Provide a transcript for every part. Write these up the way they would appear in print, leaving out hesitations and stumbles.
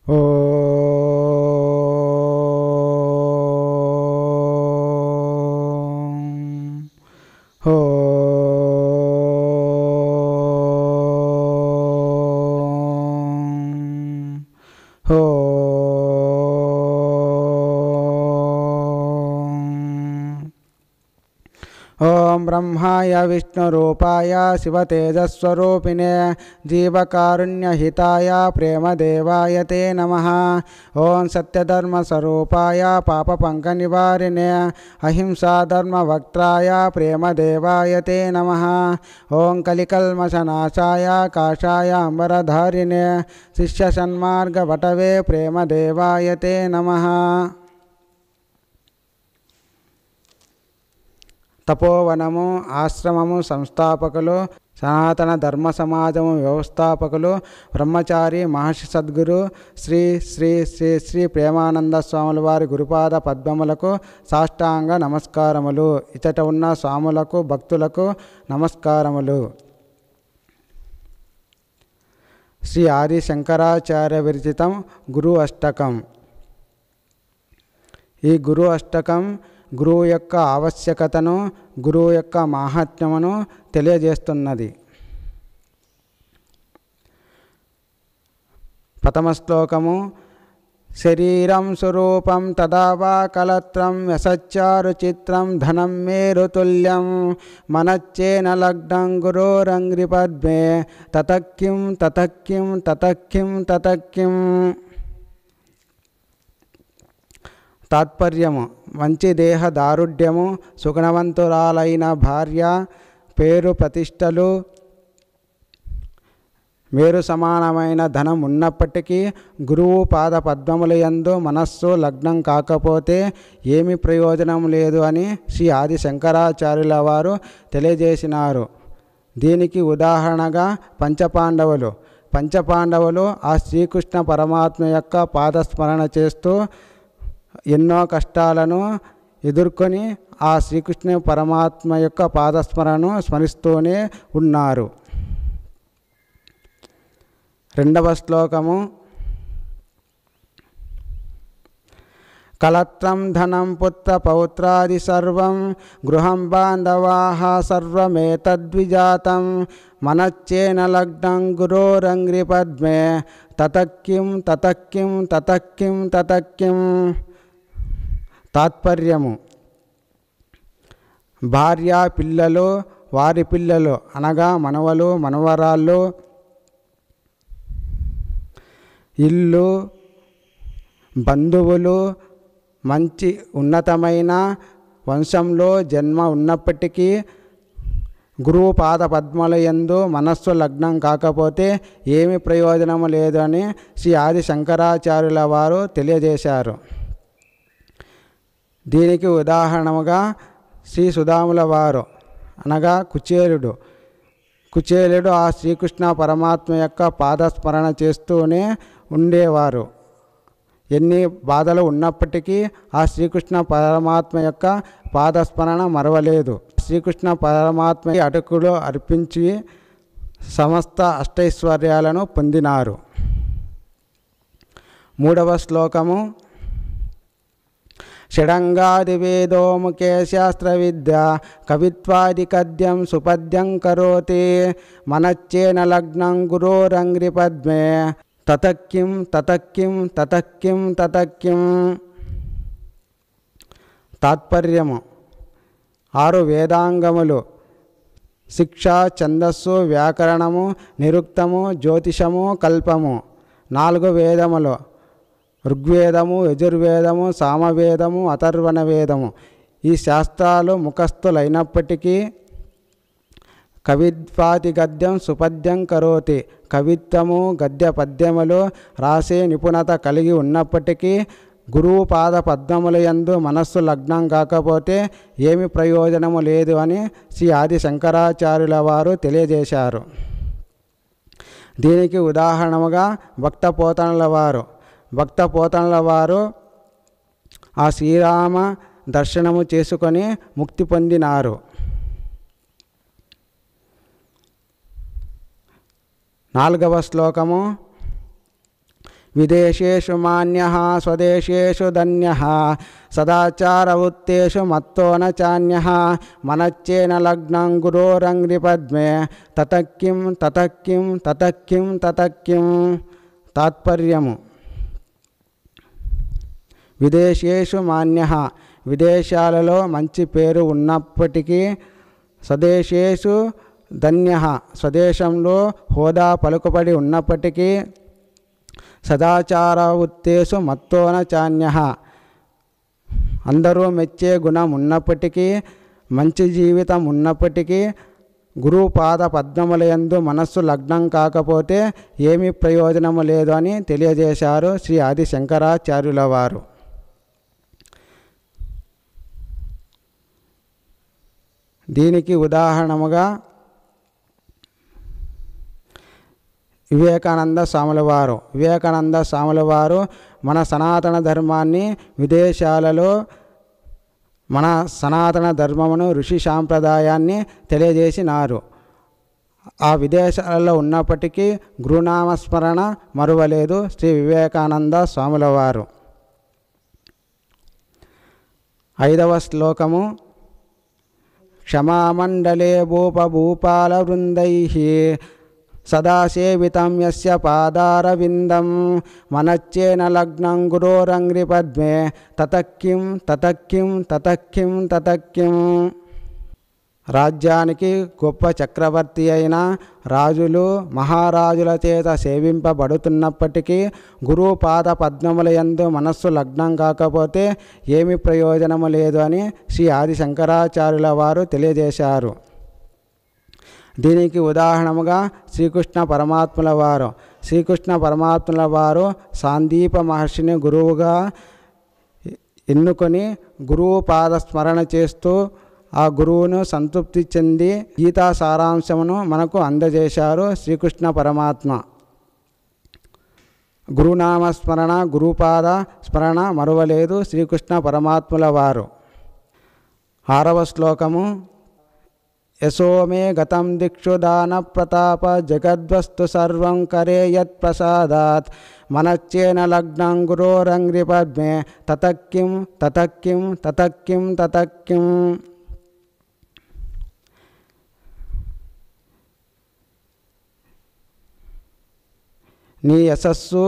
ఓం బ్రహ్మాయ విష్ణురూపాయ శివతేజస్వరూపిణే జీవకారుణ్యహితాయ ప్రేమదేవాయ తే నమః. ఓం సత్యధర్మస్వరూపాయ పాపపంకనివారిణే అహింసాధర్మవక్త్రాయ ప్రేమదేవాయ తే నమః. ఓం కలికల్మషనాశాయ కాషాయ అంబరధారిణే శిష్యసన్మార్గవటవే ప్రేమదేవాయ తే నమః. తపోవనము ఆశ్రమము సంస్థాపకులు, సనాతన ధర్మ సమాజము వ్యవస్థాపకులు, బ్రహ్మచారి మహర్షి సద్గురు శ్రీ శ్రీ శ్రీ శ్రీ ప్రేమానంద స్వాముల వారి గురుపాద పద్మములకు సాష్టాంగ నమస్కారములు. ఇచట ఉన్న స్వాములకు భక్తులకు నమస్కారములు. శ్రీ ఆది శంకరాచార్య విరచితం గురు అష్టకం. ఈ గురు అష్టకం గురువు యొక్క ఆవశ్యకతను, గురువు యొక్క మాహాత్మ్యమును తెలియజేస్తున్నది. ప్రథమ శ్లోకము. శరీరం స్వరూపం తదా వా కలత్రం యసచ్చారుచిత్రం ధనం మేరుతుల్యం మనచ్చేన లగ్నం గురోరంగ్రిపద్మే తతక్కిం తతక్కిం తతక్కిం తతక్కిం. తాత్పర్యము. మంచి దేహ దారుఢ్యము, సుగుణవంతురాలైన భార్య, పేరు ప్రతిష్టలు, మేరు సమానమైన ధనం ఉన్నప్పటికీ గురువు పాద పద్మములయందు మనస్సు లగ్నం కాకపోతే ఏమి ప్రయోజనం లేదు అని శ్రీ ఆది శంకరాచార్యుల వారు తెలియజేసినారు. దీనికి ఉదాహరణగా పంచపాండవులు ఆ శ్రీకృష్ణ పరమాత్మ యొక్క పాదస్మరణ చేస్తూ ఎన్నో కష్టాలను ఎదుర్కొని ఆ శ్రీకృష్ణ పరమాత్మ యొక్క పాదస్మరణను స్మరిస్తూనే ఉన్నారు. రెండవ శ్లోకము. కలత్రం ధనం పుత్ర పౌత్రాది సర్వం గృహం బాంధవాః సర్వమేతద్విజాతం మనచ్చేన లగ్నం గురోరంగ్రిపద్మే తతక్కిం తతక్కిం తతక్కిం తతక్కిం. తాత్పర్యము. భార్య, పిల్లలు, వారి పిల్లలు అనగా మనవలు మనవరాళ్ళు, ఇల్లు, బంధువులు, మంచి ఉన్నతమైన వంశంలో జన్మ ఉన్నప్పటికీ గురువు పాద పద్మలయందు మనస్సు లగ్నం కాకపోతే ఏమి ప్రయోజనము లేదు అని శ్రీ ఆది శంకరాచార్యుల వారు తెలియజేశారు. దీనికి ఉదాహరణగా శ్రీ సుధాముల వారు అనగా కుచేలుడు ఆ శ్రీకృష్ణ పరమాత్మ యొక్క పాదస్మరణ చేస్తూనే ఉండేవారు. ఎన్ని బాధలు ఉన్నప్పటికీ ఆ శ్రీకృష్ణ పరమాత్మ యొక్క పాదస్మరణ మరవలేదు. శ్రీకృష్ణ పరమాత్మ అటుకులు అర్పించి సమస్త అష్టైశ్వర్యాలను పొందినారు. మూడవ శ్లోకము. షడంగాది వేదోముఖే శాస్త్ర విద్య కవిత్వాది కద్యం సుపద్యం కరోతి మనచ్చేన లగ్నం గురోరంగ్రిపద్మే తతక్కిం తతక్కిం తతక్కిం తతక్కిం. తాత్పర్యము. 6 వేదాంగములు శిక్ష, ఛందస్సు, వ్యాకరణము, నిరుక్తము, జ్యోతిషము, కల్పము. 4 వేదములు ఋగ్వేదము, యజుర్వేదము, సామవేదము, అథర్వణ వేదము. ఈ శాస్త్రాలు ముఖస్థులైనప్పటికీ కవిత్వాది గద్యం సుపద్యం కరోతి కవిత్వము, గద్య పద్యములు రాసే నిపుణత కలిగి ఉన్నప్పటికీ గురువు పాద పద్మములయందు మనస్సు లగ్నం కాకపోతే ఏమి ప్రయోజనము లేదు అని శ్రీ ఆది శంకరాచార్యుల వారు తెలియజేశారు. దీనికి ఉదాహరణగా భక్త పోతనల వారు ఆ శ్రీరామ దర్శనము చేసుకొని ముక్తి పొందినారు. 4వ శ్లోకము. విదేశేషు మాన్యః స్వదేశేషు ధన్యః సదాచారవృత్తేషు మత్తో న చాన్యః మనచ్చేన లగ్నం గురోరంగ్రిపద్మే తతక్కిం తతక్కిం తతక్కిం తతక్కిం. తాత్పర్యము: విదేశేషు మాన్యః విదేశాలలో మంచి పేరు ఉన్నప్పటికీ, స్వదేశేషు ధన్యః స్వదేశంలో హోదా పలుకుబడి ఉన్నప్పటికీ, సదాచారవృత్తేషు మత్తో న చాన్యః అందరూ మెచ్చే గుణం ఉన్నప్పటికీ, మంచి జీవితం ఉన్నప్పటికీ, గురువు పాద పద్మములయందు మనస్సు లగ్నం కాకపోతే ఏమీ ప్రయోజనము లేదు అని తెలియజేశారు శ్రీ ఆది శంకరాచార్యుల వారు. దీనికి ఉదాహరణముగా వివేకానంద స్వాముల వారు మన సనాతన ధర్మాన్ని విదేశాలలో మన సనాతన ధర్మమును ఋషి సాంప్రదాయాన్ని తెలియజేసినారు. ఆ విదేశాలలో ఉన్నప్పటికీ గురునామస్మరణ మరువలేదు శ్రీ వివేకానంద స్వాముల వారు. 5వ శ్లోకము: క్షమామండలే భూపభూపాల వృందైః సదా సేవితం యస్య పాదారవిందం మనచ్చేన లగ్నం గురోరంగ్రిపద్మే తతక్కిం తతక్కిం తతక్కిం తతక్కిం. రాజ్యానికి గొప్ప చక్రవర్తి అయిన రాజులు మహారాజుల చేత సేవింపబడుతున్నప్పటికీ గురువు పాద పద్మములయందు మనస్సు లగ్నం కాకపోతే ఏమి ప్రయోజనము లేదు అని శ్రీ ఆది శంకరాచార్యుల వారు తెలియజేశారు. దీనికి ఉదాహరణముగా శ్రీకృష్ణ పరమాత్ముల వారు సాందీప మహర్షిని గురువుగా ఎన్నుకొని గురువు పాద స్మరణ చేస్తూ ఆ గురువును సంతృప్తి చెంది గీతా సారాంశమును మనకు అందజేశారు శ్రీకృష్ణ పరమాత్మ. గురునామస్మరణ గురుపాద స్మరణ మరువలేదు శ్రీకృష్ణ పరమాత్ముల వారు. 6వ శ్లోకము: యశో మే గతం దిక్షు దాన ప్రతాప జగద్వస్తు సర్వం కరే యత్ ప్రసాదాత్ మనచ్చేన లగ్నం గురోరంగ్రిపద్మే తతక్కిం తతక్కిం తతక్కిం తతక్కిం. నీ యశస్సు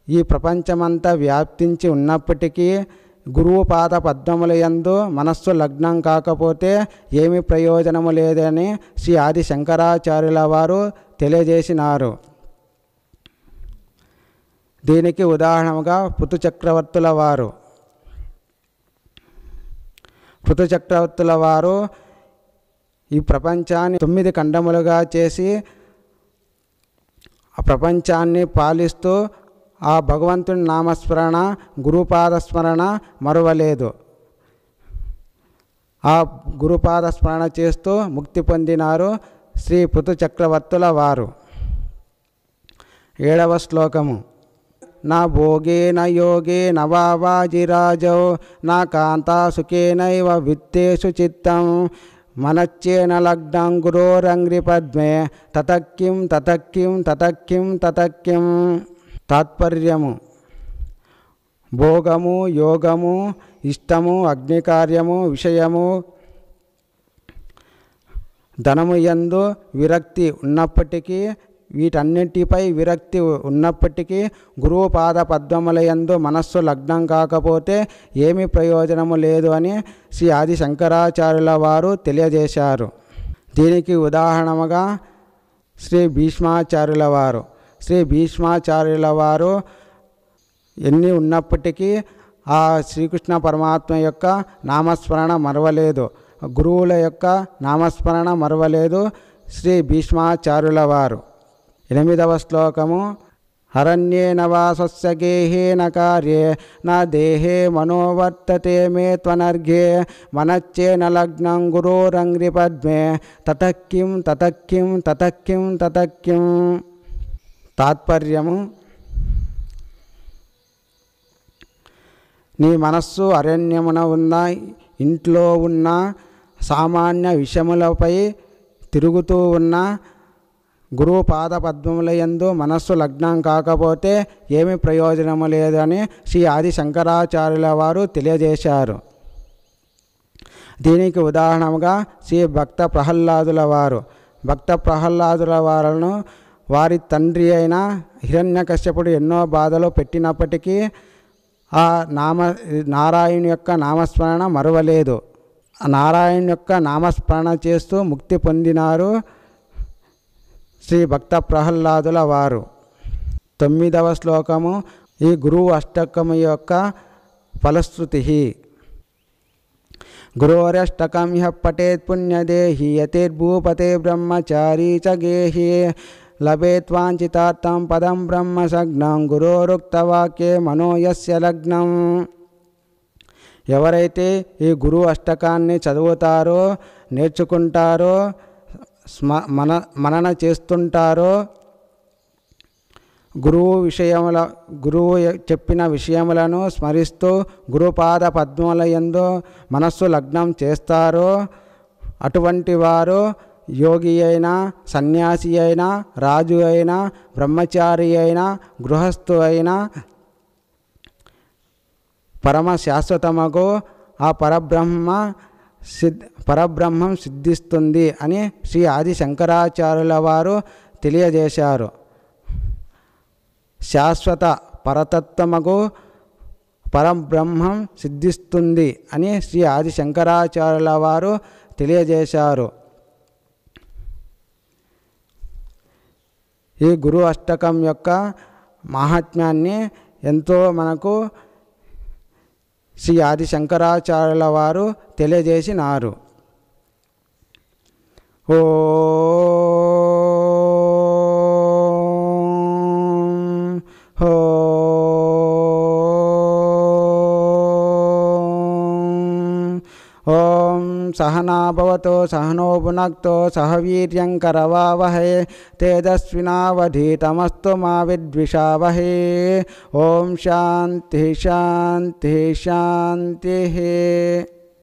ఈ ప్రపంచమంతా వ్యాప్తించి ఉన్నప్పటికీ గురువు పాద పద్మములయందు మనస్సు లగ్నం కాకపోతే ఏమి ప్రయోజనము లేదని శ్రీ ఆది శంకరాచార్యుల వారు తెలియజేసినారు. దీనికి ఉదాహరణగా పృథు చక్రవర్తుల వారు ఈ ప్రపంచాన్ని 9 ఖండములుగా చేసి ఆ ప్రపంచాన్ని పాలిస్తూ ఆ భగవంతుని నామస్మరణ గురుపాదస్మరణ మరువలేదు. ఆ గురుపాదస్మరణ చేస్తూ ముక్తి పొందినారు శ్రీ పృథు చక్రవర్తుల వారు. 7వ శ్లోకము: నా భోగేన యోగేన వాజిరాజౌ నా కాంతా సుఖేనైవ విత్తేషు చిత్తం మనచ్చేన లగ్నం గురోరంగ్రిపద్మే తతక్కిం తతక్కిం తతక్కిం తతక్కిం. తాత్పర్యము: భోగము, యోగము, ఇష్టము, అగ్నికార్యము, విషయము, ధనము యందు విరక్తి ఉన్నప్పటికీ, వీటన్నిటిపై విరక్తి ఉన్నప్పటికీ గురువు పాద పద్మములయందు మనస్సు లగ్నం కాకపోతే ఏమి ప్రయోజనము లేదు అని శ్రీ ఆది శంకరాచార్యుల వారు తెలియజేశారు. దీనికి ఉదాహరణగా శ్రీ భీష్మాచార్యుల వారు ఎన్ని ఉన్నప్పటికీ ఆ శ్రీకృష్ణ పరమాత్మ యొక్క నామస్మరణ మరవలేదు, గురువుల యొక్క నామస్మరణ మరవలేదు శ్రీ భీష్మాచార్యుల వారు. 8వ శ్లోకము: హరణ్యేన వా స్వస్య గేహేన కార్యే నా దేహే మనోవర్తతే మే త్వనర్ఘే మనచ్చేన లగ్నం గురోరంగ్రిపద్మే తతక్కిం తతక్కిం తతక్కిం తతక్కిం. తాత్పర్యము: నీ మనస్సు అరణ్యమున ఉన్న, ఇంట్లో ఉన్న, సామాన్య విషయములపై తిరుగుతూ ఉన్న, గురువు పాద పద్మముల యందు మనస్సు లగ్నం కాకపోతే ఏమి ప్రయోజనము లేదు అని శ్రీ ఆది శంకరాచార్యుల వారు తెలియజేశారు. దీనికి ఉదాహరణగా శ్రీ భక్త ప్రహ్లాదుల వారు. భక్త ప్రహ్లాదుల వారును వారి తండ్రి అయిన హిరణ్యకశ్యపుడు ఎన్నో బాధలు పెట్టినప్పటికీ ఆ నారాయణు యొక్క నామస్మరణ మరువలేదు. నారాయణ యొక్క నామస్మరణ చేస్తూ ముక్తి పొందినారు శ్రీ భక్త ప్రహ్లాదుల వారు. 9వ శ్లోకము ఈ గురువు అష్టకము యొక్క ఫలశ్రుతి. గురోరష్టకం ఇహ పఠేత్ పుణ్యదేహి యతేర్భూపతే బ్రహ్మచారీ చ గేహి లభేత్వాంఛితార్థం పదం బ్రహ్మసగ్నం గురోరుక్తవాక్యే మనోయస్య లగ్నం. ఎవరైతే ఈ గురువు అష్టకాన్ని చదువుతారో, నేర్చుకుంటారో, మనన చేస్తుంటారో, గురువు చెప్పిన విషయములను స్మరిస్తూ గురుపాద పద్మముల యందు మనస్సు లగ్నం చేస్తారో అటువంటి వారు యోగి అయినా, సన్యాసి అయినా, రాజు అయినా, బ్రహ్మచారి అయినా, గృహస్థు అయినా పరమ శాశ్వతమగు ఆ పరబ్రహ్మం సిద్ధిస్తుంది అని శ్రీ ఆది శంకరాచార్యుల వారు తెలియజేశారు. శాశ్వత పరతత్వమగు పరబ్రహ్మం సిద్ధిస్తుంది అని శ్రీ ఆది శంకరాచార్యుల వారు తెలియజేశారు. ఈ గురు అష్టకం యొక్క మహాత్మ్యాన్ని ఎంతో మనకు శ్రీ ఆది శంకరాచార్యుల వారు తెలియజేసినారు. ఓం సహనా భవతో సహనో భునక్తో సహ వీర్యం కరవావహై తేజస్వినావధీతమస్తు మా విద్విషావహై. ఓం శాంతి శాంతి శాంతి.